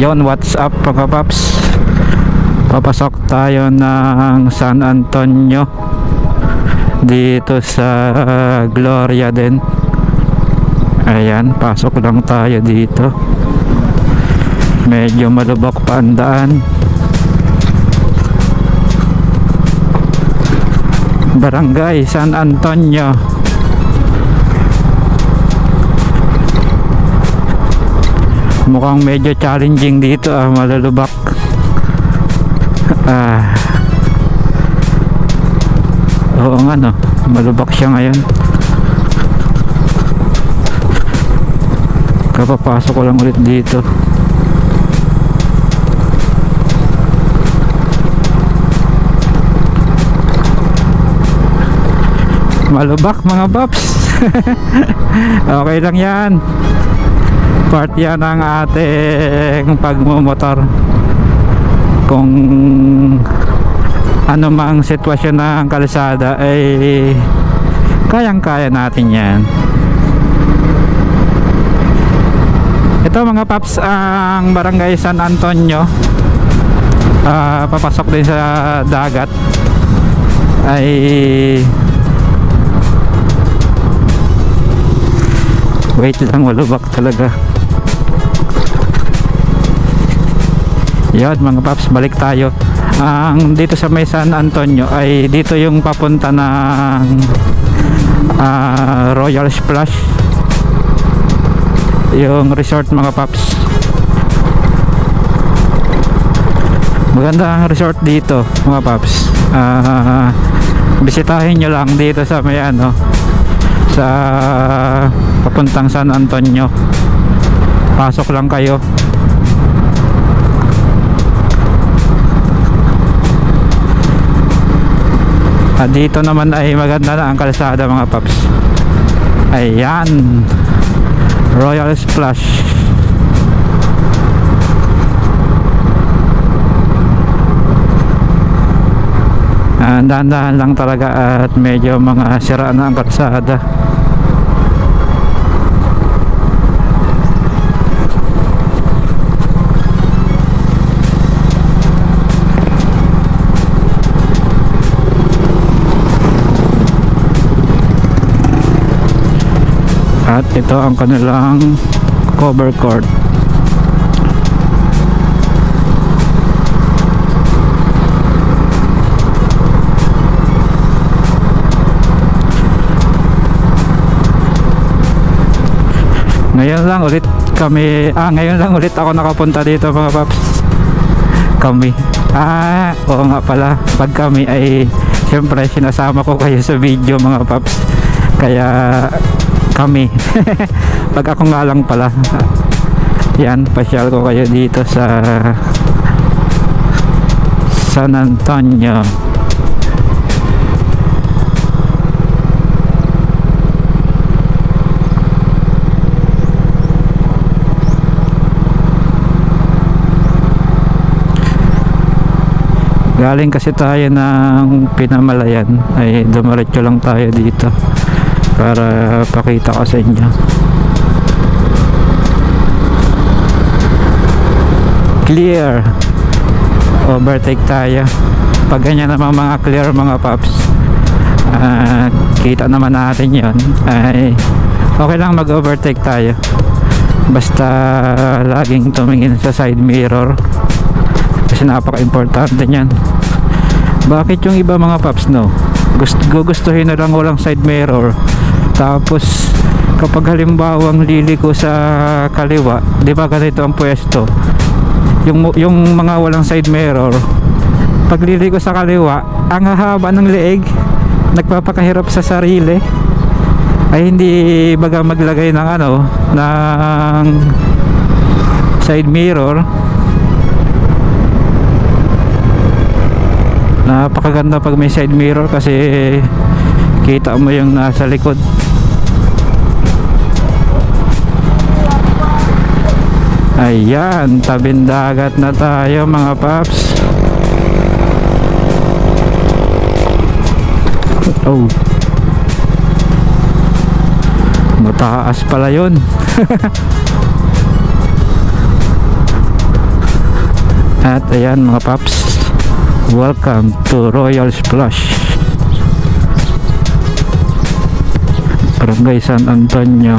Yon, what's up mga paps? Papasok tayo ng San Antonio dito sa Gloria din. Ayan, pasok lang tayo dito. Medyo malubak pa ang daan. Barangay San Antonio. Mukhang medyo challenging dito, malulubak. Oo nga no, malubak siya ngayon. Kapapasok ko lang ulit dito. Malubak mga paps. Okay lang yan, part yan ng ating pagmumotor. Kung ano mang sitwasyon ng kalsada ay kayang-kaya natin yan. Ito mga paps, ang Barangay San Antonio, papasok din sa dagat, ay wait lang, malubak talaga. Yan mga paps, balik tayo. Ang dito sa may San Antonio ay dito yung papunta ng Royal Splash, yung resort mga paps. Maganda ang resort dito mga paps. Bisitahin nyo lang dito sa may sa papuntang San Antonio. Pasok lang kayo. Dito naman ay maganda na ang kalsada mga paps. Ayan, Royal Splash. Dahan-dahan lang talaga at medyo mga sira na ang kalsada. At ito ang kanilang cover court. Ngayon lang ulit kami, ngayon lang ulit ako nakapunta dito mga paps. Kami, oo nga pala, pag kami ay siyempre sinasama ko kayo sa video mga paps. Kaya kami pag ako nga lang pala. Yan, pasyal ko kayo dito sa San Antonio. Galing kasi tayo ng Pinamalayan, ay dumiretso lang tayo dito para pakita ko sa inyo. Clear, overtake tayo. Pag ganyan naman mga clear mga paps, kita naman natin yon, ay okay lang mag overtake tayo, basta laging tumingin sa side mirror kasi napaka-importante nyan. Bakit yung iba mga paps gustuhin na lang walang side mirror, tapos kapag halimbawang liliko sa kaliwa, di ba ganito ang pwesto, yung mga walang side mirror, pag liliko sa kaliwa, ang haba ng leeg, nagpapakahirap sa sarili, ay hindi baga maglagay ng ng side mirror. Napakaganda pag may side mirror kasi kita mo yung nasa likod. Ayan, tabing dagat na tayo mga paps. Oh, mataas pala yun. At ayan mga paps, welcome to Royal Splash, Barangay San Antonio.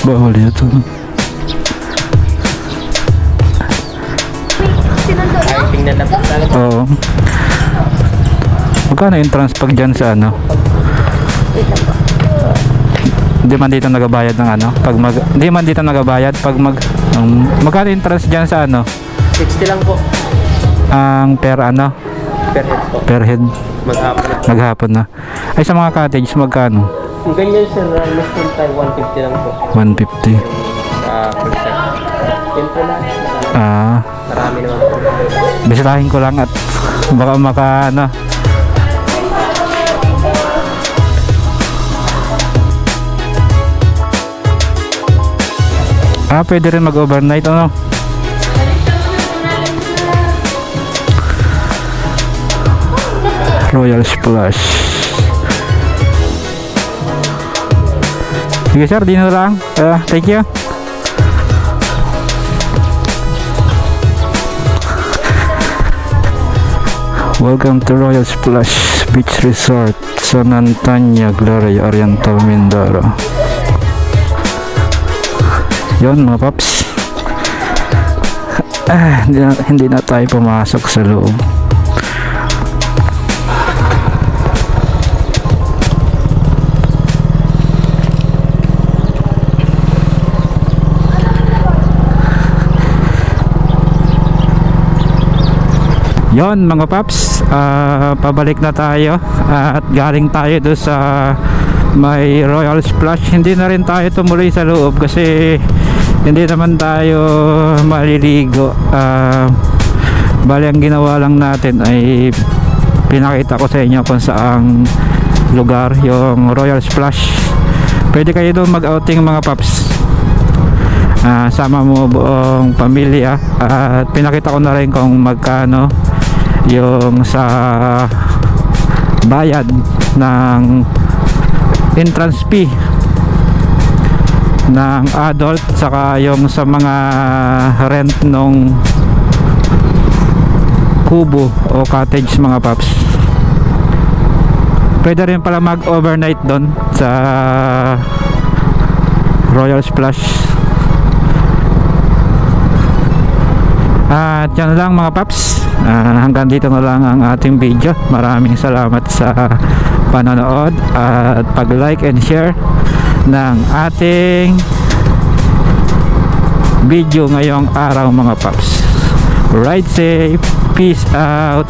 Bawal ito. Oo. Magkano entrance pag dyan sa ano? Hindi man dito nagabayad ng ano? Hindi man dito nagabayad pag magkano entrance dyan sa ano? 60 lang po. Ang per ano? Per head po. Per head. Maghapon na. Ay sa mga cottage magkano? Kung ganyan sir, less than time, 150 lang po. 150. Per set. Siyempre na. Marami naman po. Bisitahin ko lang at baka ano. Pwede rin mag-overnight ano? Royal Splash. Sige sir, di na lang. Thank you. Welcome to Royal Splash Beach Resort, San Antonio, Gloria Oriental, Mindoro. Yon mga paps. Hindi na tayo pumasok sa loob. Yon mga paps, pabalik na tayo at galing tayo doon sa may Royal Splash. Hindi na rin tayo tumuloy sa loob kasi hindi naman tayo maliligo. Bali ang ginawa lang natin ay pinakita ko sa inyo kung saang lugar yung Royal Splash. Pwede kayo doon mag-outing mga paps. Sama mo buong pamilya at pinakita ko na rin kung magkano yung sa bayad ng entrance fee ng adult, saka yung sa mga rent nung kubo o cottage mga paps. Pwede rin pala mag overnight doon sa Royal Splash. At yan lang mga paps, hanggang dito na lang ang ating video. Maraming salamat sa panonood at pag-like and share ng ating video ngayong araw mga paps. Ride safe, peace out.